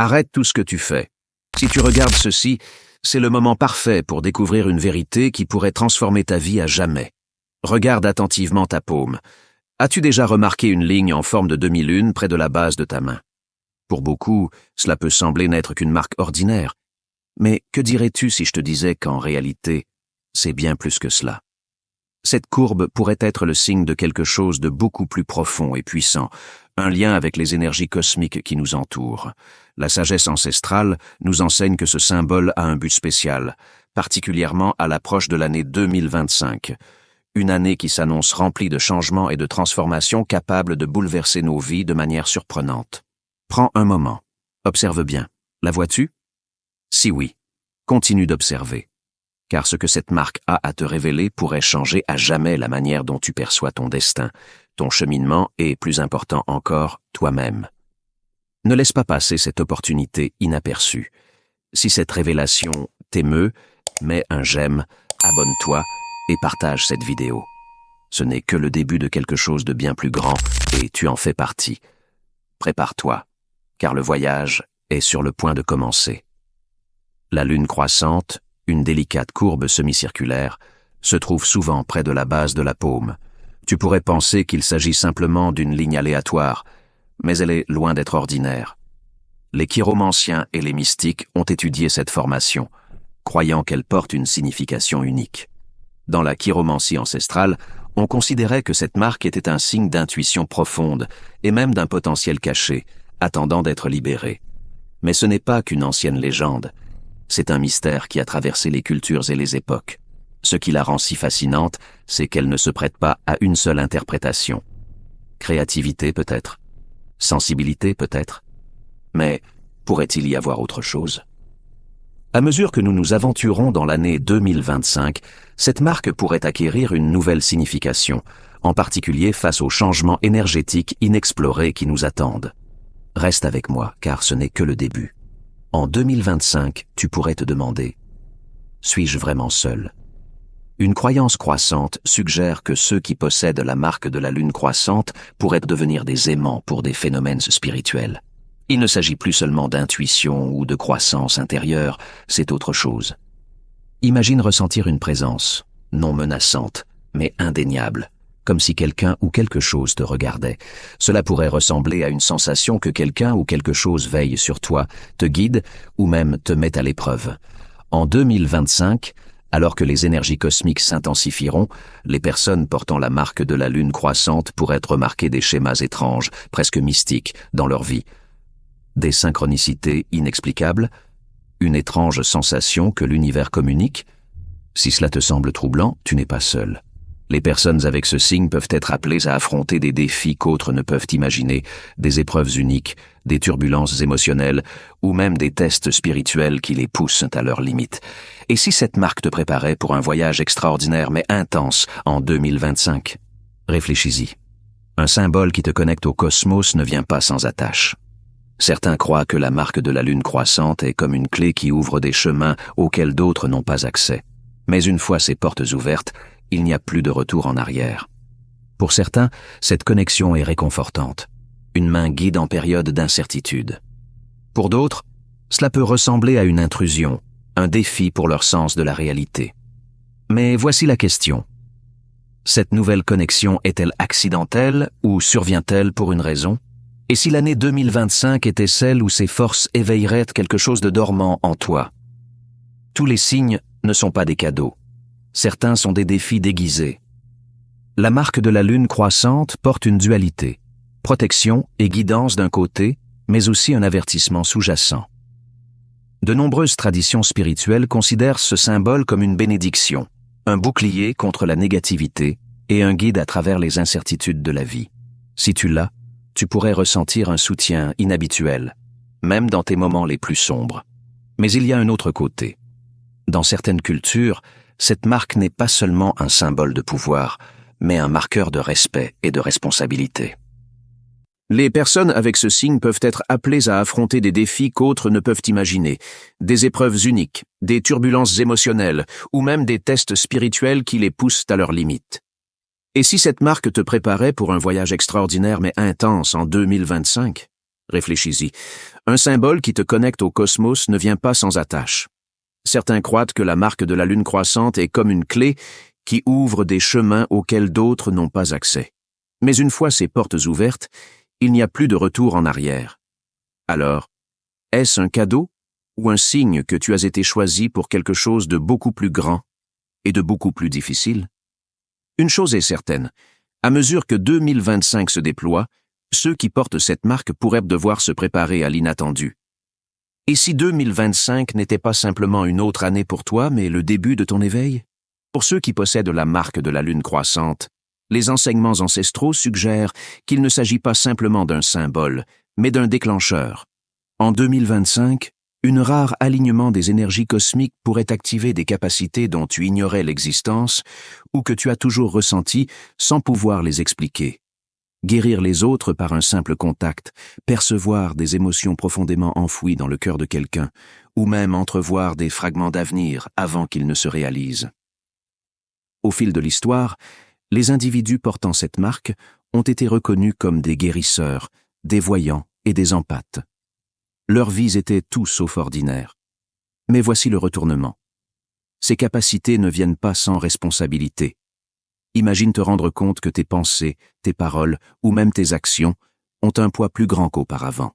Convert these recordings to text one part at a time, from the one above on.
Arrête tout ce que tu fais. Si tu regardes ceci, c'est le moment parfait pour découvrir une vérité qui pourrait transformer ta vie à jamais. Regarde attentivement ta paume. As-tu déjà remarqué une ligne en forme de demi-lune près de la base de ta main? Pour beaucoup, cela peut sembler n'être qu'une marque ordinaire. Mais que dirais-tu si je te disais qu'en réalité, c'est bien plus que cela? Cette courbe pourrait être le signe de quelque chose de beaucoup plus profond et puissant, un lien avec les énergies cosmiques qui nous entourent. La sagesse ancestrale nous enseigne que ce symbole a un but spécial, particulièrement à l'approche de l'année 2025, une année qui s'annonce remplie de changements et de transformations capables de bouleverser nos vies de manière surprenante. Prends un moment, observe bien. La vois-tu? Si oui, continue d'observer. Car ce que cette marque a à te révéler pourrait changer à jamais la manière dont tu perçois ton destin, ton cheminement et, plus important encore, toi-même. Ne laisse pas passer cette opportunité inaperçue. Si cette révélation t'émeut, mets un j'aime, abonne-toi et partage cette vidéo. Ce n'est que le début de quelque chose de bien plus grand et tu en fais partie. Prépare-toi, car le voyage est sur le point de commencer. La lune croissante, une délicate courbe semi-circulaire, se trouve souvent près de la base de la paume. Tu pourrais penser qu'il s'agit simplement d'une ligne aléatoire, mais elle est loin d'être ordinaire. Les chiromanciens et les mystiques ont étudié cette formation, croyant qu'elle porte une signification unique. Dans la chiromancie ancestrale, on considérait que cette marque était un signe d'intuition profonde et même d'un potentiel caché, attendant d'être libéré. Mais ce n'est pas qu'une ancienne légende. C'est un mystère qui a traversé les cultures et les époques. Ce qui la rend si fascinante, c'est qu'elle ne se prête pas à une seule interprétation. Créativité peut-être, sensibilité peut-être, mais pourrait-il y avoir autre chose? À mesure que nous nous aventurons dans l'année 2025, cette marque pourrait acquérir une nouvelle signification, en particulier face aux changements énergétiques inexplorés qui nous attendent. Reste avec moi, car ce n'est que le début. En 2025, tu pourrais te demander « Suis-je vraiment seul ?» Une croyance croissante suggère que ceux qui possèdent la marque de la lune croissante pourraient devenir des aimants pour des phénomènes spirituels. Il ne s'agit plus seulement d'intuition ou de croissance intérieure, c'est autre chose. Imagine ressentir une présence, non menaçante, mais indéniable, comme si quelqu'un ou quelque chose te regardait. Cela pourrait ressembler à une sensation que quelqu'un ou quelque chose veille sur toi, te guide ou même te met à l'épreuve. En 2025, alors que les énergies cosmiques s'intensifieront, les personnes portant la marque de la lune croissante pourraient remarquer des schémas étranges, presque mystiques, dans leur vie. Des synchronicités inexplicables, une étrange sensation que l'univers communique. Si cela te semble troublant, tu n'es pas seul. Les personnes avec ce signe peuvent être appelées à affronter des défis qu'autres ne peuvent imaginer, des épreuves uniques, des turbulences émotionnelles ou même des tests spirituels qui les poussent à leurs limites. Et si cette marque te préparait pour un voyage extraordinaire mais intense en 2025? Réfléchis-y. Un symbole qui te connecte au cosmos ne vient pas sans attache. Certains croient que la marque de la lune croissante est comme une clé qui ouvre des chemins auxquels d'autres n'ont pas accès. Mais une fois ces portes ouvertes, il n'y a plus de retour en arrière. Pour certains, cette connexion est réconfortante, une main guide en période d'incertitude. Pour d'autres, cela peut ressembler à une intrusion, un défi pour leur sens de la réalité. Mais voici la question. Cette nouvelle connexion est-elle accidentelle ou survient-elle pour une raison? Et si l'année 2025 était celle où ces forces éveilleraient quelque chose de dormant en toi? Tous les signes ne sont pas des cadeaux. Certains sont des défis déguisés. La marque de la lune croissante porte une dualité, protection et guidance d'un côté, mais aussi un avertissement sous-jacent. De nombreuses traditions spirituelles considèrent ce symbole comme une bénédiction, un bouclier contre la négativité et un guide à travers les incertitudes de la vie. Si tu l'as, tu pourrais ressentir un soutien inhabituel, même dans tes moments les plus sombres. Mais il y a un autre côté. Dans certaines cultures, cette marque n'est pas seulement un symbole de pouvoir, mais un marqueur de respect et de responsabilité. Les personnes avec ce signe peuvent être appelées à affronter des défis qu'autres ne peuvent imaginer, des épreuves uniques, des turbulences émotionnelles ou même des tests spirituels qui les poussent à leurs limites. Et si cette marque te préparait pour un voyage extraordinaire mais intense en 2025? Réfléchis-y. Un symbole qui te connecte au cosmos ne vient pas sans attache. Certains croient que la marque de la lune croissante est comme une clé qui ouvre des chemins auxquels d'autres n'ont pas accès. Mais une fois ces portes ouvertes, il n'y a plus de retour en arrière. Alors, est-ce un cadeau ou un signe que tu as été choisi pour quelque chose de beaucoup plus grand et de beaucoup plus difficile? Une chose est certaine, à mesure que 2025 se déploie, ceux qui portent cette marque pourraient devoir se préparer à l'inattendu. Et si 2025 n'était pas simplement une autre année pour toi, mais le début de ton éveil? Pour ceux qui possèdent la marque de la lune croissante, les enseignements ancestraux suggèrent qu'il ne s'agit pas simplement d'un symbole, mais d'un déclencheur. En 2025, un rare alignement des énergies cosmiques pourrait activer des capacités dont tu ignorais l'existence ou que tu as toujours ressenties sans pouvoir les expliquer. Guérir les autres par un simple contact, percevoir des émotions profondément enfouies dans le cœur de quelqu'un, ou même entrevoir des fragments d'avenir avant qu'ils ne se réalisent. Au fil de l'histoire, les individus portant cette marque ont été reconnus comme des guérisseurs, des voyants et des empathes. Leurs vies étaient tout sauf ordinaires. Mais voici le retournement. Ces capacités ne viennent pas sans responsabilité. Imagine te rendre compte que tes pensées, tes paroles ou même tes actions ont un poids plus grand qu'auparavant.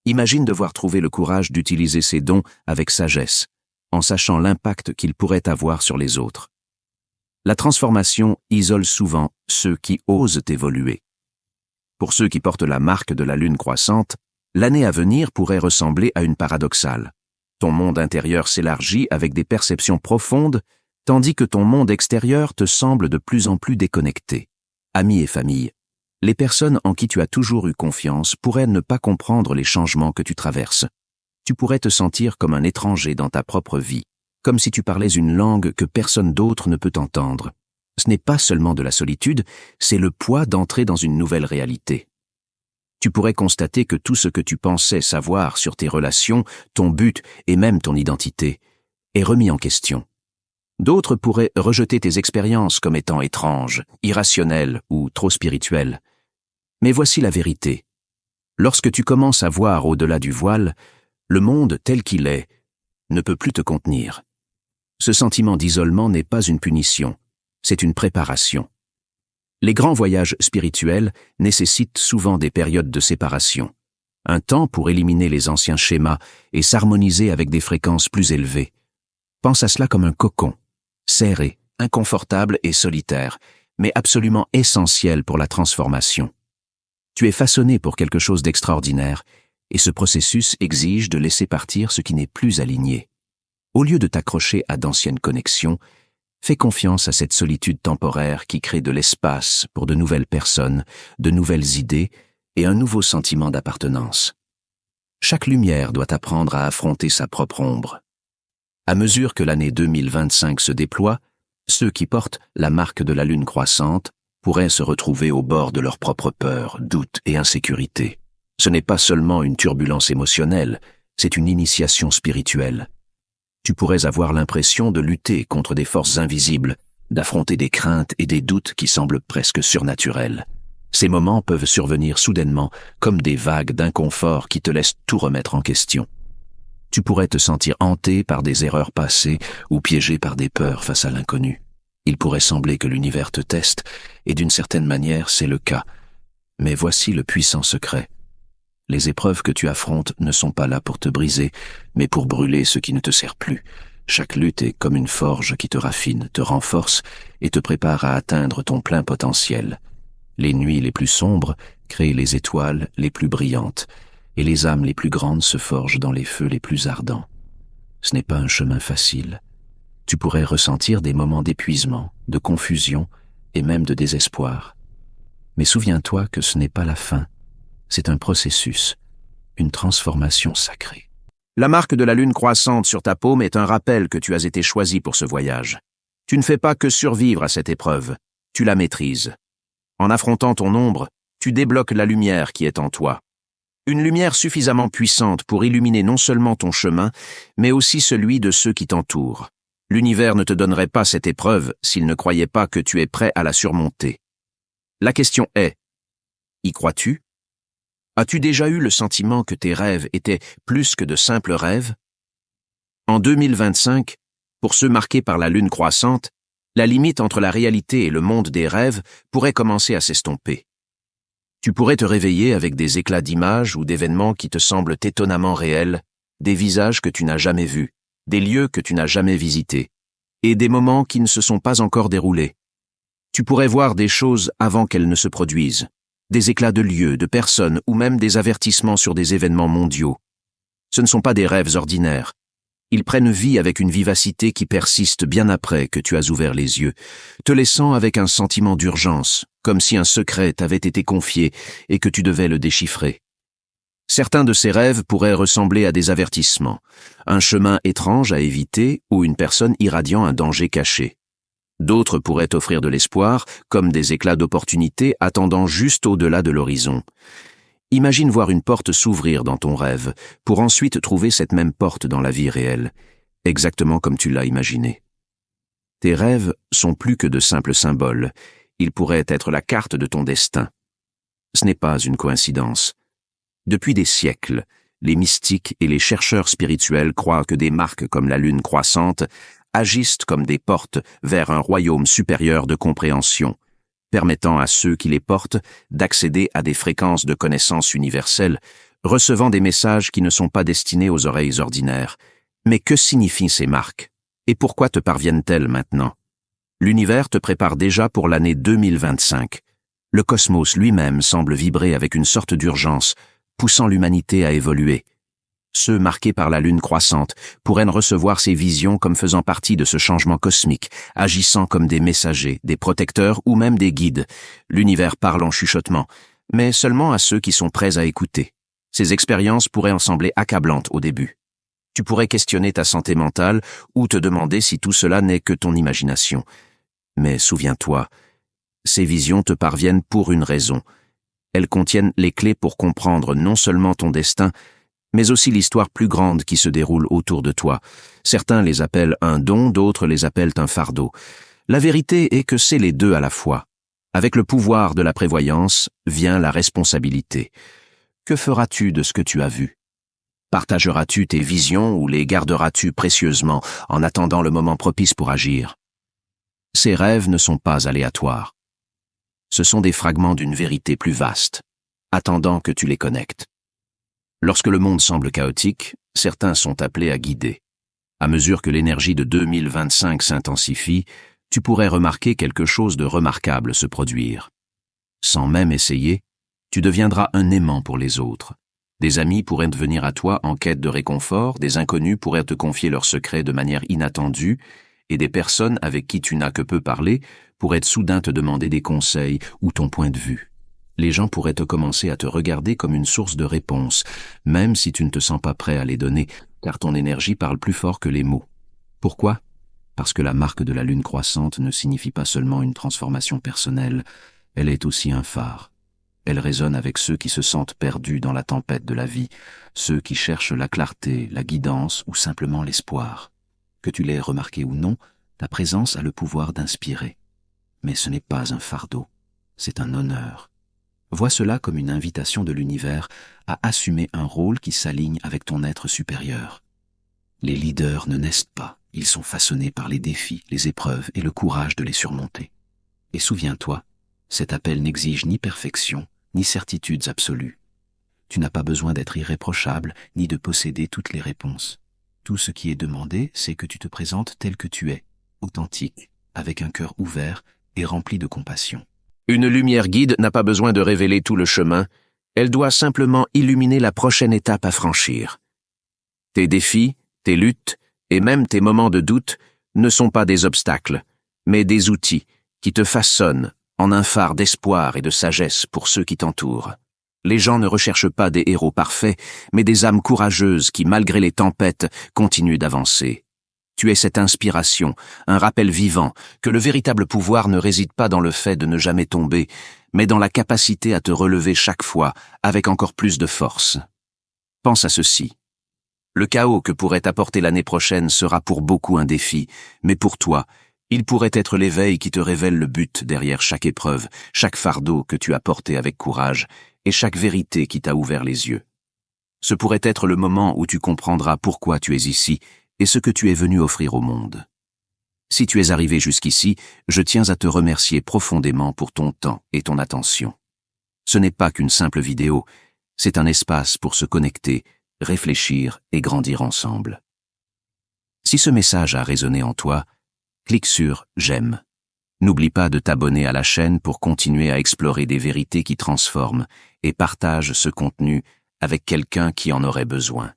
Imagine devoir trouver le courage d'utiliser ces dons avec sagesse, en sachant l'impact qu'ils pourraient avoir sur les autres. La transformation isole souvent ceux qui osent évoluer. Pour ceux qui portent la marque de la lune croissante, l'année à venir pourrait ressembler à une paradoxale. Ton monde intérieur s'élargit avec des perceptions profondes, tandis que ton monde extérieur te semble de plus en plus déconnecté. Amis et famille, les personnes en qui tu as toujours eu confiance pourraient ne pas comprendre les changements que tu traverses. Tu pourrais te sentir comme un étranger dans ta propre vie, comme si tu parlais une langue que personne d'autre ne peut entendre. Ce n'est pas seulement de la solitude, c'est le poids d'entrer dans une nouvelle réalité. Tu pourrais constater que tout ce que tu pensais savoir sur tes relations, ton but et même ton identité est remis en question. D'autres pourraient rejeter tes expériences comme étant étranges, irrationnelles ou trop spirituelles. Mais voici la vérité. Lorsque tu commences à voir au-delà du voile, le monde tel qu'il est ne peut plus te contenir. Ce sentiment d'isolement n'est pas une punition, c'est une préparation. Les grands voyages spirituels nécessitent souvent des périodes de séparation, un temps pour éliminer les anciens schémas et s'harmoniser avec des fréquences plus élevées. Pense à cela comme un cocon, serré, inconfortable et solitaire, mais absolument essentiel pour la transformation. Tu es façonné pour quelque chose d'extraordinaire, et ce processus exige de laisser partir ce qui n'est plus aligné. Au lieu de t'accrocher à d'anciennes connexions, fais confiance à cette solitude temporaire qui crée de l'espace pour de nouvelles personnes, de nouvelles idées et un nouveau sentiment d'appartenance. Chaque lumière doit apprendre à affronter sa propre ombre. À mesure que l'année 2025 se déploie, ceux qui portent la marque de la lune croissante pourraient se retrouver au bord de leurs propres peurs, doutes et insécurités. Ce n'est pas seulement une turbulence émotionnelle, c'est une initiation spirituelle. Tu pourrais avoir l'impression de lutter contre des forces invisibles, d'affronter des craintes et des doutes qui semblent presque surnaturels. Ces moments peuvent survenir soudainement, comme des vagues d'inconfort qui te laissent tout remettre en question. Tu pourrais te sentir hanté par des erreurs passées ou piégé par des peurs face à l'inconnu. Il pourrait sembler que l'univers te teste, et d'une certaine manière, c'est le cas. Mais voici le puissant secret. Les épreuves que tu affrontes ne sont pas là pour te briser, mais pour brûler ce qui ne te sert plus. Chaque lutte est comme une forge qui te raffine, te renforce et te prépare à atteindre ton plein potentiel. Les nuits les plus sombres créent les étoiles les plus brillantes, et les âmes les plus grandes se forgent dans les feux les plus ardents. Ce n'est pas un chemin facile. Tu pourrais ressentir des moments d'épuisement, de confusion et même de désespoir. Mais souviens-toi que ce n'est pas la fin. C'est un processus, une transformation sacrée. La marque de la lune croissante sur ta paume est un rappel que tu as été choisi pour ce voyage. Tu ne fais pas que survivre à cette épreuve, tu la maîtrises. En affrontant ton ombre, tu débloques la lumière qui est en toi. Une lumière suffisamment puissante pour illuminer non seulement ton chemin, mais aussi celui de ceux qui t'entourent. L'univers ne te donnerait pas cette épreuve s'il ne croyait pas que tu es prêt à la surmonter. La question est, y crois-tu ? As-tu déjà eu le sentiment que tes rêves étaient plus que de simples rêves? En 2025, pour ceux marqués par la lune croissante, la limite entre la réalité et le monde des rêves pourrait commencer à s'estomper. Tu pourrais te réveiller avec des éclats d'images ou d'événements qui te semblent étonnamment réels, des visages que tu n'as jamais vus, des lieux que tu n'as jamais visités, et des moments qui ne se sont pas encore déroulés. Tu pourrais voir des choses avant qu'elles ne se produisent, des éclats de lieux, de personnes ou même des avertissements sur des événements mondiaux. Ce ne sont pas des rêves ordinaires. Ils prennent vie avec une vivacité qui persiste bien après que tu as ouvert les yeux, te laissant avec un sentiment d'urgence, comme si un secret t'avait été confié et que tu devais le déchiffrer. Certains de ces rêves pourraient ressembler à des avertissements, un chemin étrange à éviter ou une personne irradiant un danger caché. D'autres pourraient offrir de l'espoir, comme des éclats d'opportunité attendant juste au-delà de l'horizon. Imagine voir une porte s'ouvrir dans ton rêve, pour ensuite trouver cette même porte dans la vie réelle, exactement comme tu l'as imaginé. Tes rêves sont plus que de simples symboles, ils pourraient être la carte de ton destin. Ce n'est pas une coïncidence. Depuis des siècles, les mystiques et les chercheurs spirituels croient que des marques comme la lune croissante agissent comme des portes vers un royaume supérieur de compréhension, permettant à ceux qui les portent d'accéder à des fréquences de connaissances universelles, recevant des messages qui ne sont pas destinés aux oreilles ordinaires. Mais que signifient ces marques? Et pourquoi te parviennent-elles maintenant? L'univers te prépare déjà pour l'année 2025. Le cosmos lui-même semble vibrer avec une sorte d'urgence, poussant l'humanité à évoluer. Ceux marqués par la lune croissante pourraient recevoir ces visions comme faisant partie de ce changement cosmique, agissant comme des messagers, des protecteurs ou même des guides. L'univers parle en chuchotement, mais seulement à ceux qui sont prêts à écouter. Ces expériences pourraient en sembler accablantes au début. Tu pourrais questionner ta santé mentale ou te demander si tout cela n'est que ton imagination. Mais souviens-toi, ces visions te parviennent pour une raison. Elles contiennent les clés pour comprendre non seulement ton destin, mais aussi l'histoire plus grande qui se déroule autour de toi. Certains les appellent un don, d'autres les appellent un fardeau. La vérité est que c'est les deux à la fois. Avec le pouvoir de la prévoyance vient la responsabilité. Que feras-tu de ce que tu as vu? Partageras-tu tes visions ou les garderas-tu précieusement en attendant le moment propice pour agir? Ces rêves ne sont pas aléatoires. Ce sont des fragments d'une vérité plus vaste, attendant que tu les connectes. Lorsque le monde semble chaotique, certains sont appelés à guider. À mesure que l'énergie de 2025 s'intensifie, tu pourrais remarquer quelque chose de remarquable se produire. Sans même essayer, tu deviendras un aimant pour les autres. Des amis pourraient venir à toi en quête de réconfort, des inconnus pourraient te confier leurs secrets de manière inattendue, et des personnes avec qui tu n'as que peu parlé pourraient soudain te demander des conseils ou ton point de vue. Les gens pourraient te commencer à te regarder comme une source de réponses, même si tu ne te sens pas prêt à les donner, car ton énergie parle plus fort que les mots. Pourquoi? Parce que la marque de la lune croissante ne signifie pas seulement une transformation personnelle, elle est aussi un phare. Elle résonne avec ceux qui se sentent perdus dans la tempête de la vie, ceux qui cherchent la clarté, la guidance ou simplement l'espoir. Que tu l'aies remarqué ou non, ta présence a le pouvoir d'inspirer. Mais ce n'est pas un fardeau, c'est un honneur. Vois cela comme une invitation de l'univers à assumer un rôle qui s'aligne avec ton être supérieur. Les leaders ne naissent pas, ils sont façonnés par les défis, les épreuves et le courage de les surmonter. Et souviens-toi, cet appel n'exige ni perfection, ni certitudes absolues. Tu n'as pas besoin d'être irréprochable, ni de posséder toutes les réponses. Tout ce qui est demandé, c'est que tu te présentes tel que tu es, authentique, avec un cœur ouvert et rempli de compassion. Une lumière guide n'a pas besoin de révéler tout le chemin, elle doit simplement illuminer la prochaine étape à franchir. Tes défis, tes luttes et même tes moments de doute ne sont pas des obstacles, mais des outils qui te façonnent en un phare d'espoir et de sagesse pour ceux qui t'entourent. Les gens ne recherchent pas des héros parfaits, mais des âmes courageuses qui, malgré les tempêtes, continuent d'avancer. Tu es cette inspiration, un rappel vivant, que le véritable pouvoir ne réside pas dans le fait de ne jamais tomber, mais dans la capacité à te relever chaque fois avec encore plus de force. Pense à ceci. Le chaos que pourrait apporter l'année prochaine sera pour beaucoup un défi, mais pour toi, il pourrait être l'éveil qui te révèle le but derrière chaque épreuve, chaque fardeau que tu as porté avec courage, et chaque vérité qui t'a ouvert les yeux. Ce pourrait être le moment où tu comprendras pourquoi tu es ici et ce que tu es venu offrir au monde. Si tu es arrivé jusqu'ici, je tiens à te remercier profondément pour ton temps et ton attention. Ce n'est pas qu'une simple vidéo, c'est un espace pour se connecter, réfléchir et grandir ensemble. Si ce message a résonné en toi, clique sur « J'aime ». N'oublie pas de t'abonner à la chaîne pour continuer à explorer des vérités qui transforment et partage ce contenu avec quelqu'un qui en aurait besoin.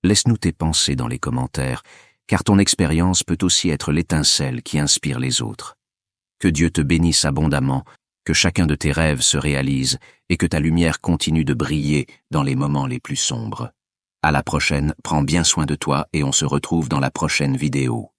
Laisse-nous tes pensées dans les commentaires, car ton expérience peut aussi être l'étincelle qui inspire les autres. Que Dieu te bénisse abondamment, que chacun de tes rêves se réalise et que ta lumière continue de briller dans les moments les plus sombres. À la prochaine, prends bien soin de toi et on se retrouve dans la prochaine vidéo.